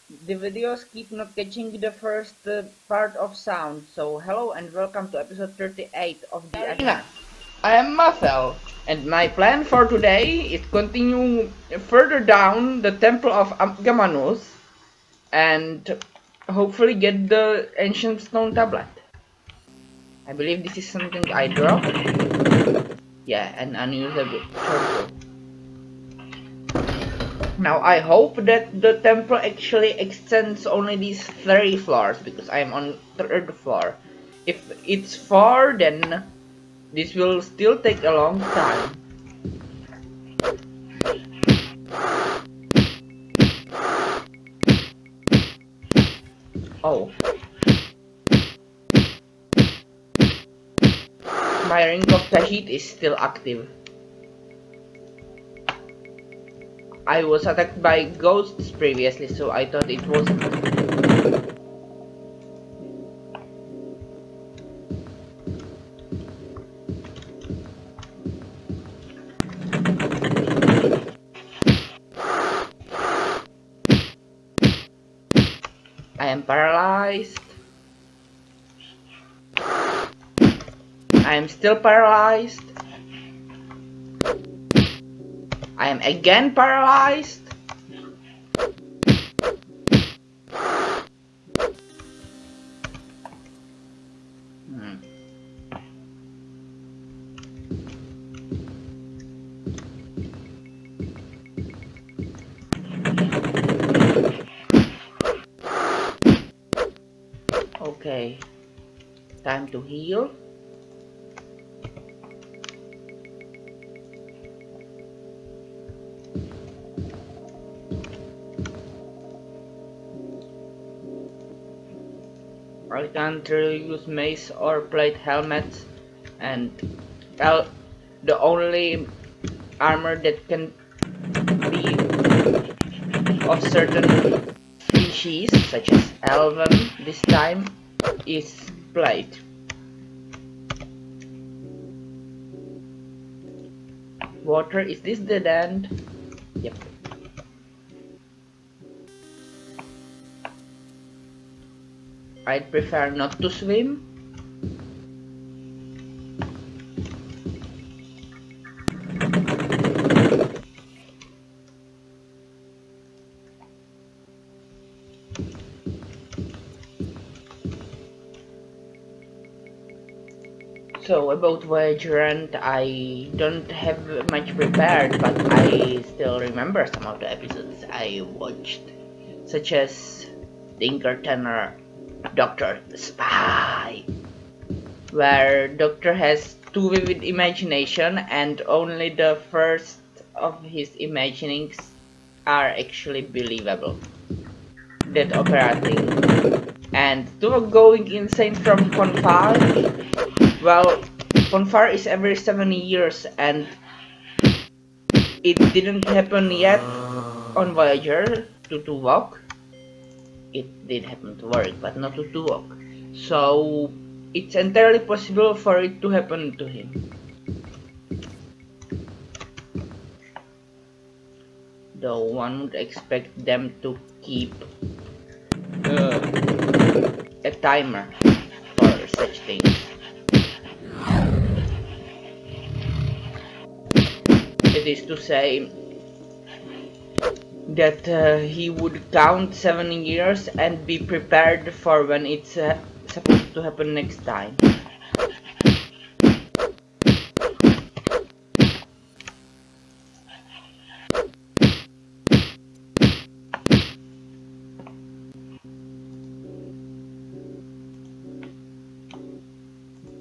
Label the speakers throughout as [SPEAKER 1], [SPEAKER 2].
[SPEAKER 1] The videos keep not catching the first part of sound, so hello and welcome to episode 38 of the Arena. I am Mathel, and my plan for today is continue further down the temple of Gamanus and hopefully get the ancient stone tablet. I believe this is something I dropped. Yeah, an unusable turtle. Now I hope that the temple actually extends only these 3 floors because I am on 3rd floor. If it's 4 then this will still take a long time. Oh, my ring of Tahit is still active. I was attacked by ghosts previously, so I thought it wasn't. I am paralyzed. I am still paralyzed. I am again paralyzed. Hmm. Okay, time to heal. I can't really use mace or plate helmets, and the only armor that can be of certain species, such as elven this time, is plate. Water, is this dead end? Yep. I'd prefer not to swim. So about Voyager, and I don't have much prepared, but I still remember some of the episodes I watched, such as The Tenor, Doctor the Spy, where Doctor has too vivid imagination and only the first of his imaginings are actually believable. That opera thing. And to going insane from Confar, well, Confar is every 7 years and it didn't happen yet on Voyager to Tuvok. It did happen to Warwick, but not to Tuvok. So it's entirely possible for it to happen to him. Though one would expect them to keep uh, a timer for such things. It is to say that he would count 7 years and be prepared for when it's supposed to happen next time.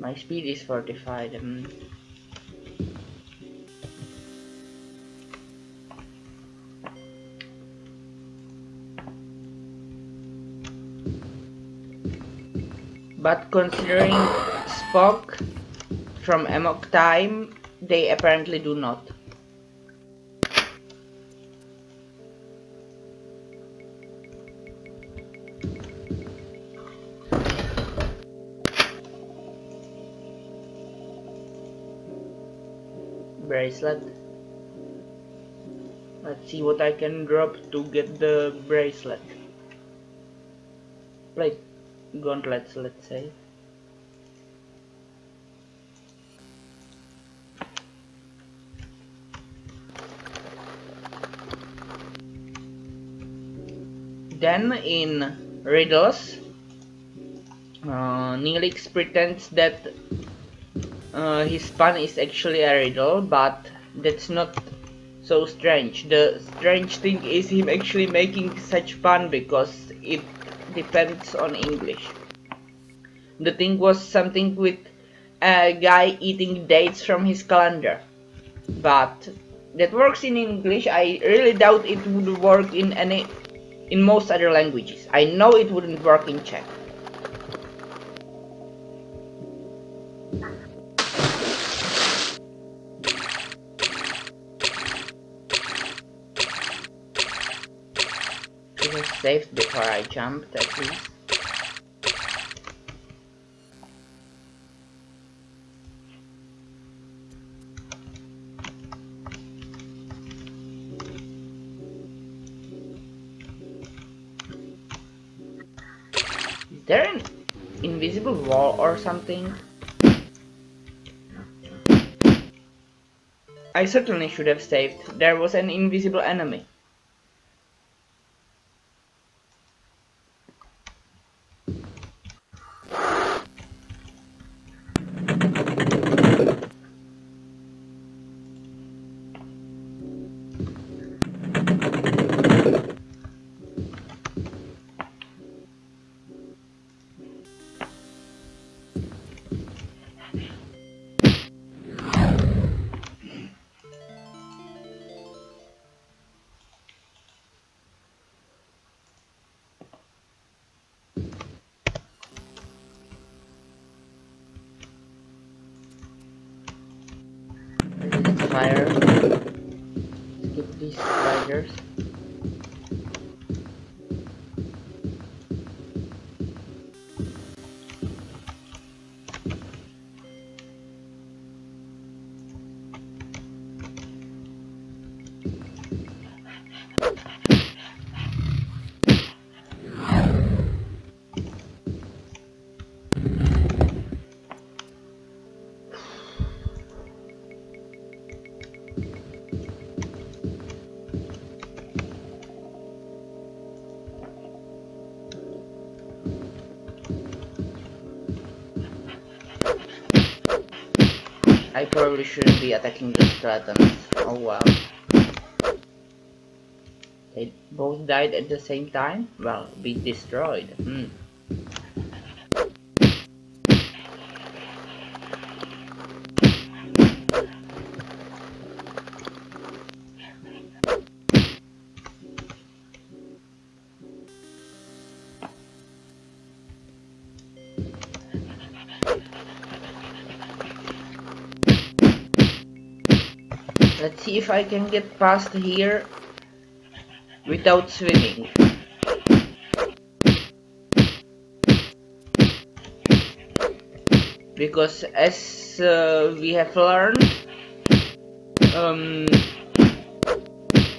[SPEAKER 1] My speed is 45. But considering Spock from Amok Time, they apparently do not. Bracelet. Let's see what I can drop to get the bracelet. play gauntlets, let's say. Then in riddles, Neelix pretends that his pun is actually a riddle, but that's not so strange. The strange thing is him actually making such pun because it depends on English. The thing was something with a guy eating dates from his calendar, but that works in English. I really doubt it would work in most other languages. I know it wouldn't work in Czech. Should have saved before I jumped at least. Is there an invisible wall or something? I certainly should have saved. There was an invisible enemy. Let's fire. Skip these spiders. I probably shouldn't be attacking the skeletons. Oh well. They both died at the same time? Well, be destroyed. Let's see if I can get past here without swimming. Because as we have learned,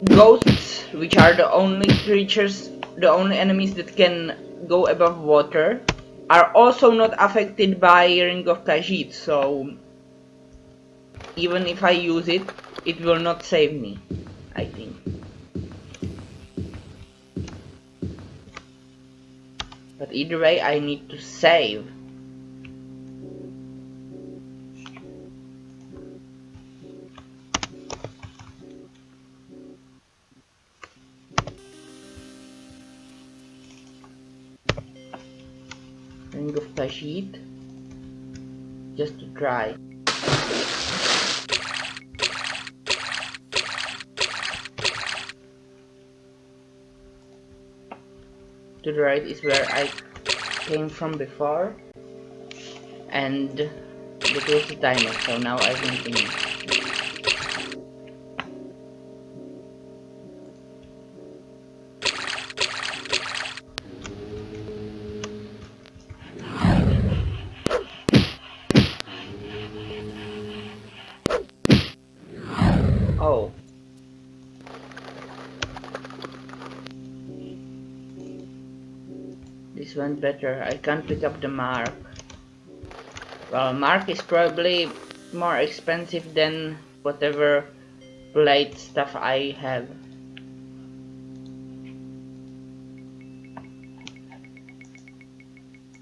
[SPEAKER 1] ghosts, which are the only creatures, the only enemies that can go above water, are also not affected by Ring of Khajiit, so even if I use it, it will not save me, I think. But either way, I need to save. Ring of Khajiit, just to try. To the right is where I came from before, and that was the timer, so now I continue. Oh. This went better. I can't pick up the mark. Well, mark is probably more expensive than whatever plate stuff I have.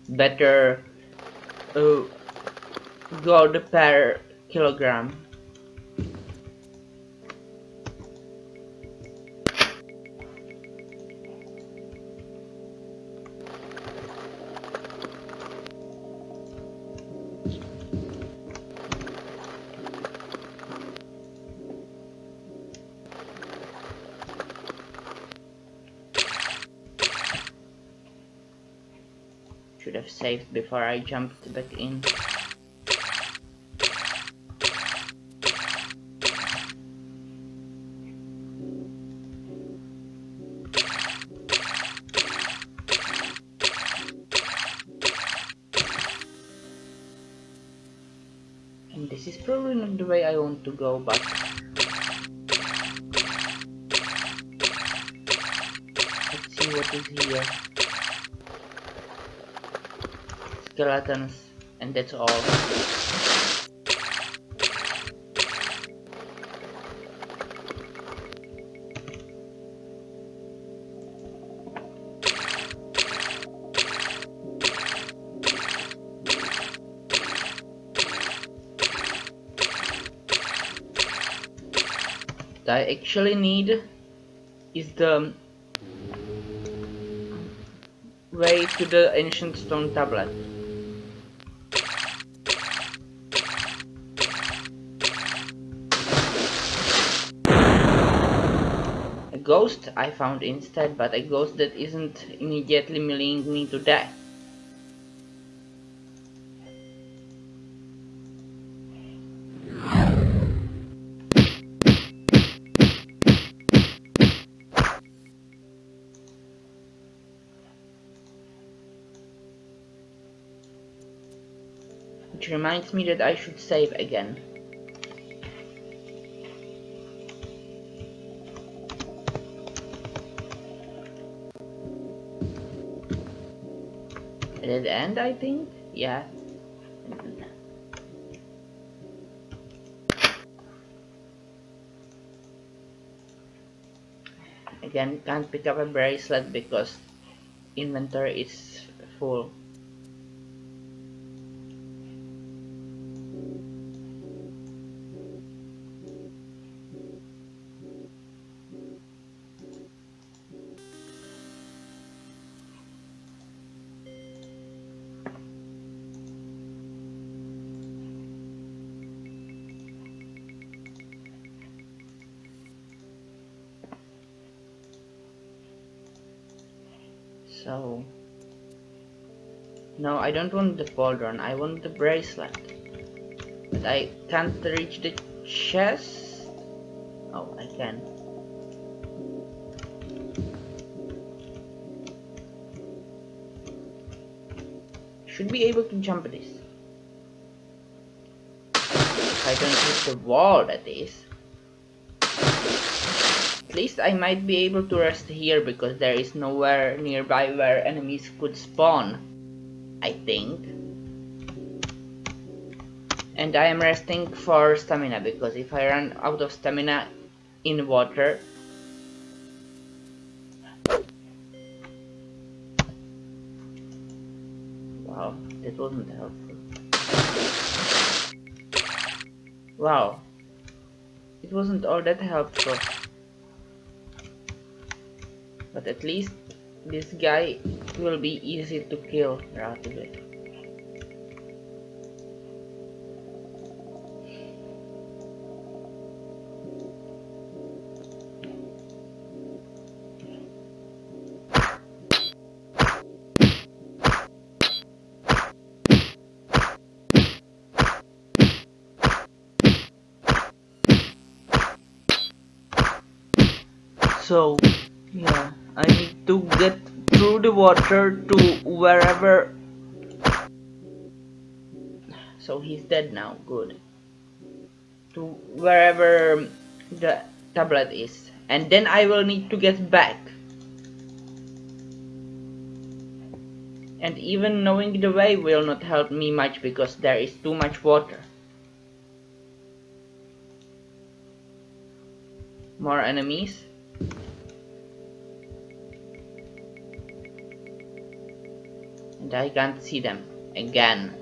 [SPEAKER 1] Better gold per kilogram. Should have saved before I jumped back in. And this is probably not the way I want to go, but let's see what is here. Skeletons, and that's all. What I actually need is the way to the ancient stone tablet. A ghost I found instead, but a ghost that isn't immediately mailing me to death. Which reminds me that I should save again. A dead end, I think? Yeah. Again, can't pick up a bracelet because inventory is full. So, no, I don't want the pauldron, I want the bracelet. But I can't reach the chest? Oh, I can. Should be able to jump this. If I don't hit the wall, that is. At least I might be able to rest here because there is nowhere nearby where enemies could spawn, I think. And I am resting for stamina because if I run out of stamina in water, wow, that wasn't helpful. Wow, it wasn't all that helpful. But at least this guy will be easy to kill relatively. So, yeah, I need to get through the water to wherever. So he's dead now, good. To wherever the tablet is. And then I will need to get back. And even knowing the way will not help me much because there is too much water. More enemies. And I can't see them again.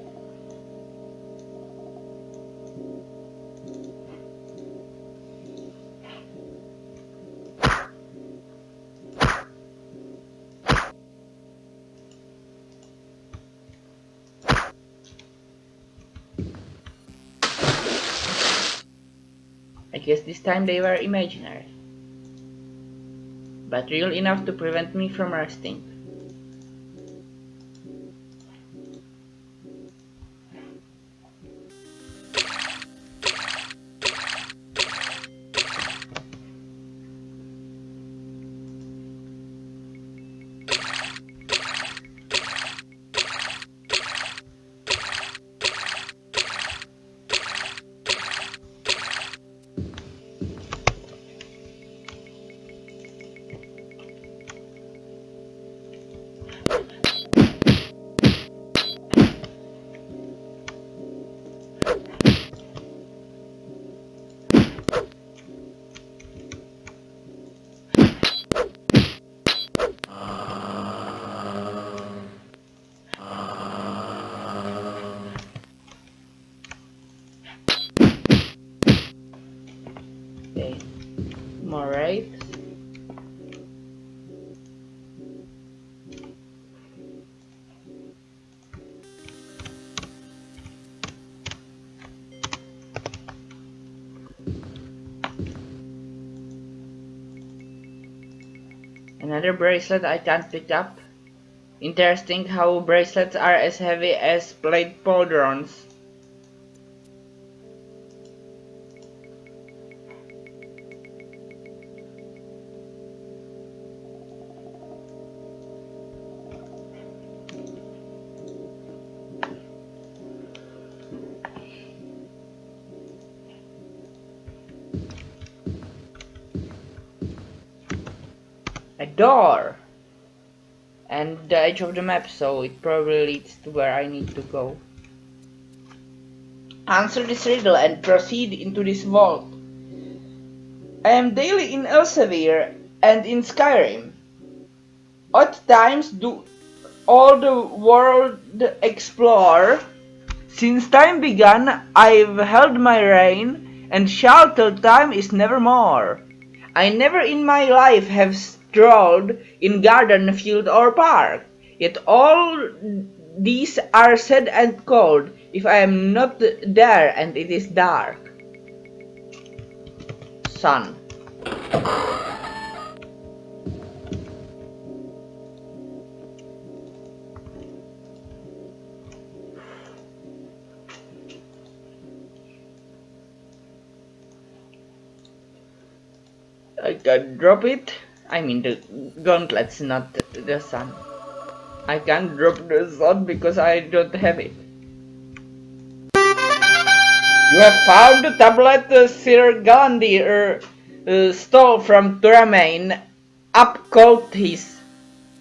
[SPEAKER 1] I guess this time they were imaginary, but real enough to prevent me from resting. Okay, more right. Another bracelet I can't pick up. Interesting how bracelets are as heavy as plate pauldrons. A door! And the edge of the map, so it probably leads to where I need to go. Answer this riddle and proceed into this vault. I am daily in Elsevier and in Skyrim. Odd times do all the world explore. Since time began, I've held my reign, and shall till time is nevermore. I never in my life have strolled in garden, field, or park. Yet all these are sad and cold, if I am not there and it is dark. Sun. I can drop it. I mean the gauntlets, not the sun. I can't drop the sun because I don't have it. You have found the tablet Sir Galandir stole from Turamain, up cultist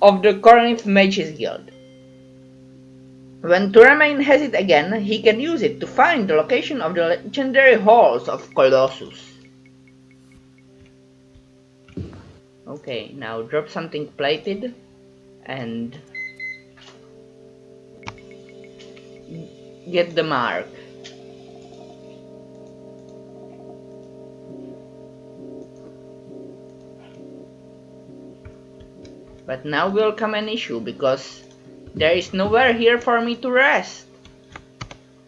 [SPEAKER 1] of the Cornith Mages Guild. When Turamain has it again, he can use it to find the location of the legendary halls of Colossus. Okay, now drop something plated and get the mark. But now will come an issue because there is nowhere here for me to rest.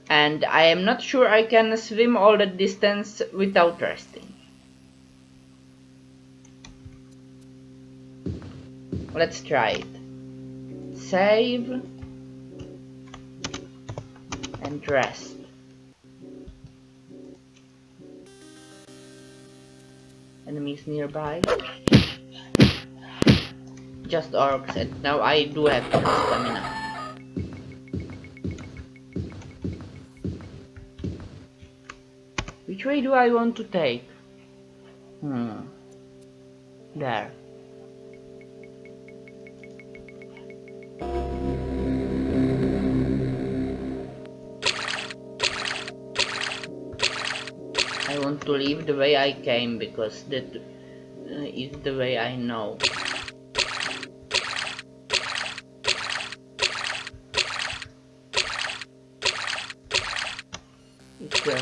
[SPEAKER 1] And I am not sure I can swim all that distance without resting. Let's try it. Save and rest. Enemies nearby. Just orcs, and now I do have stamina. Which way do I want to take? There. to leave the way I came, because that is the way I know. Is the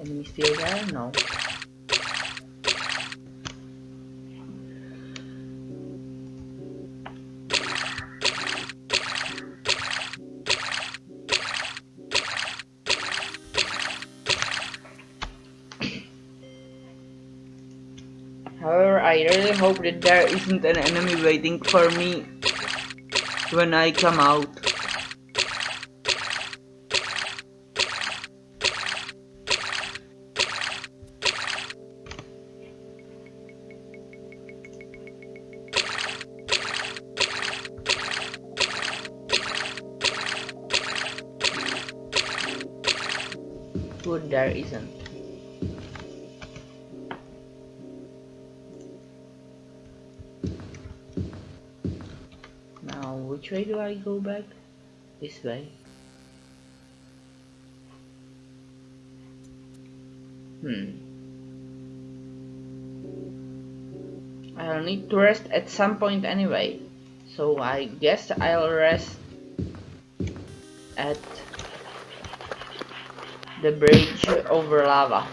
[SPEAKER 1] enemy still there? No. However, I really hope that there isn't an enemy waiting for me when I come out. Good, there isn't. Now, which way do I go back? This way. I'll need to rest at some point anyway, so I guess I'll rest at the bridge over lava.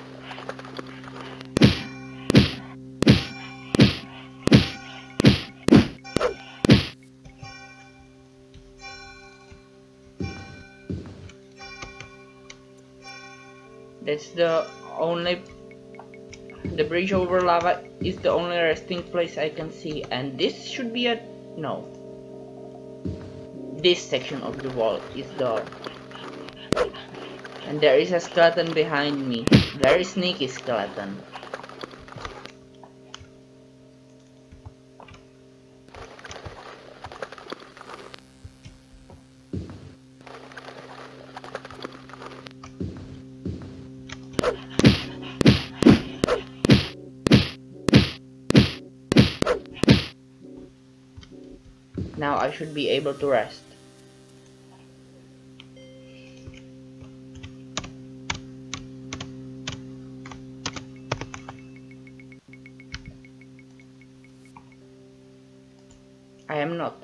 [SPEAKER 1] That's the bridge over lava is the only resting place I can see, and this should be no. This section of the wall is the, and there is a skeleton behind me. Very sneaky skeleton. Now I should be able to rest. I am not.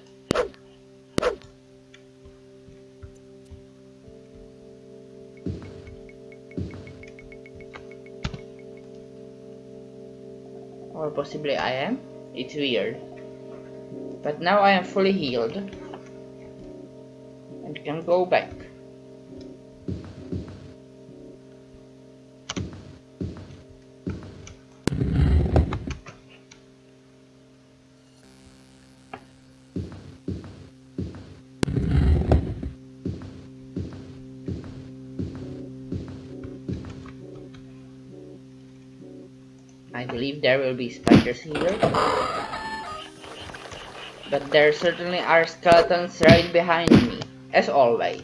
[SPEAKER 1] Or possibly I am? It's weird. But now I am fully healed and can go back. I believe there will be spiders here. But there certainly are skeletons right behind me, as always.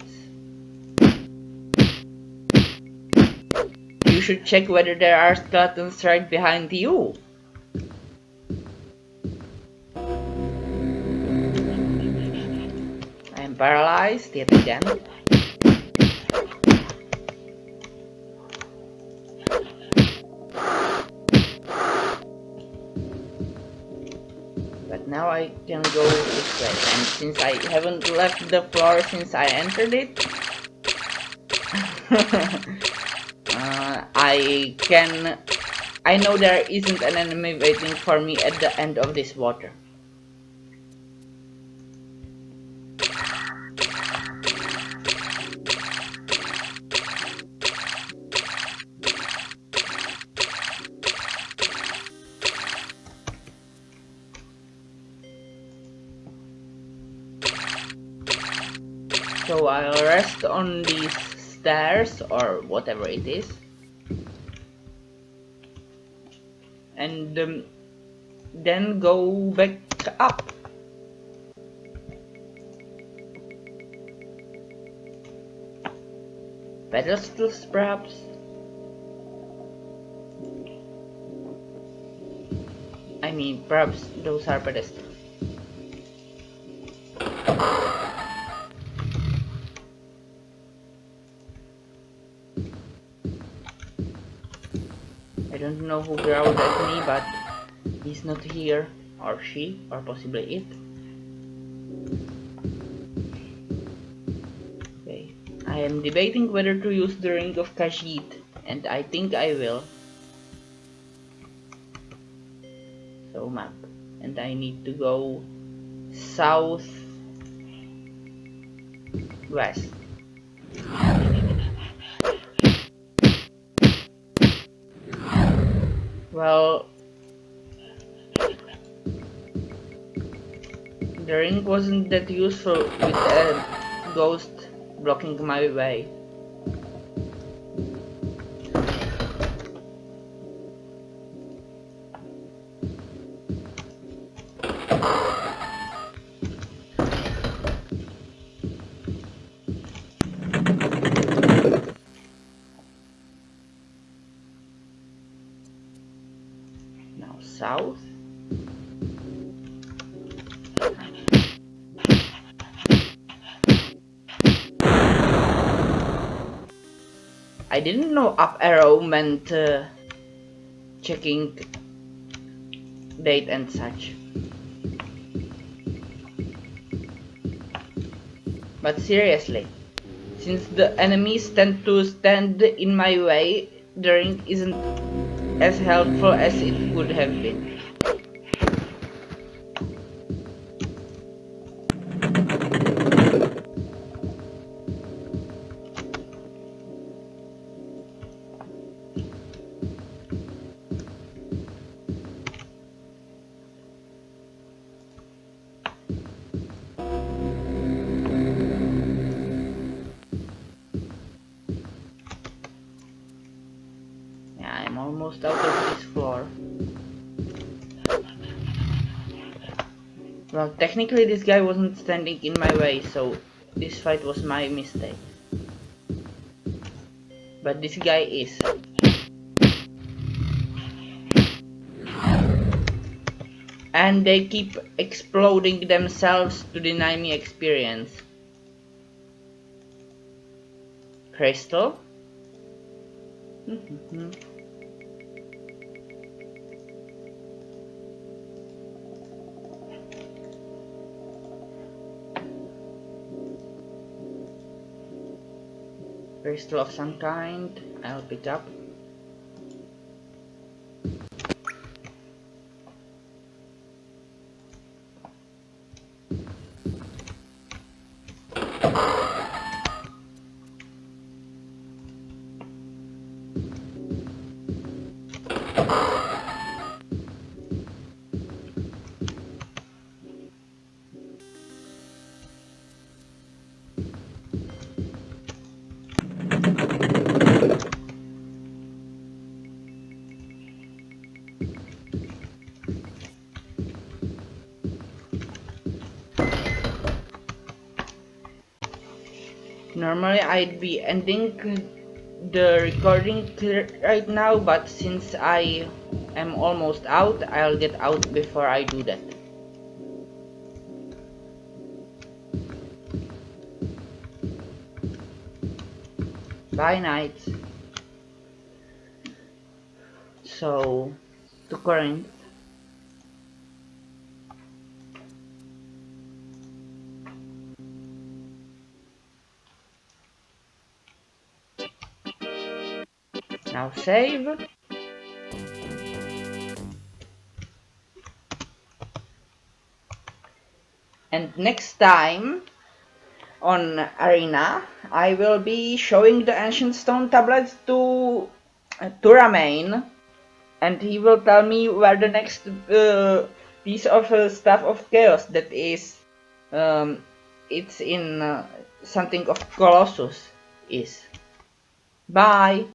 [SPEAKER 1] You should check whether there are skeletons right behind you. I am paralyzed yet again. Now I can go this way, and since I haven't left the floor since I entered it, I know there isn't an enemy waiting for me at the end of this water. So I'll rest on these stairs, or whatever it is, and then go back up. Pedestals, perhaps? I mean, perhaps those are pedestals. don't know who growled at me, but he's not here, or she, or possibly it. Okay, I am debating whether to use the Ring of Khajiit, and I think I will. So map, and I need to go south west. Well, the ring wasn't that useful with a ghost blocking my way. Now south. I didn't know up arrow meant checking date and such. But seriously, since the enemies tend to stand in my way, the ring isn't as helpful as it could have been. Yeah, I'm almost out of this floor. Well, technically this guy wasn't standing in my way, so this fight was my mistake. But this guy is. And they keep exploding themselves to deny me experience. Crystal? Crystal of some kind, I'll pick up. Normally I'd be ending the recording right now, but since I am almost out, I'll get out before I do that. Bye night. So, to Corinth. Now save. And next time on Arena, I will be showing the ancient stone tablets to Ramain, and he will tell me where the next piece of Staff of Chaos that is, it's in something of Colossus is. Bye!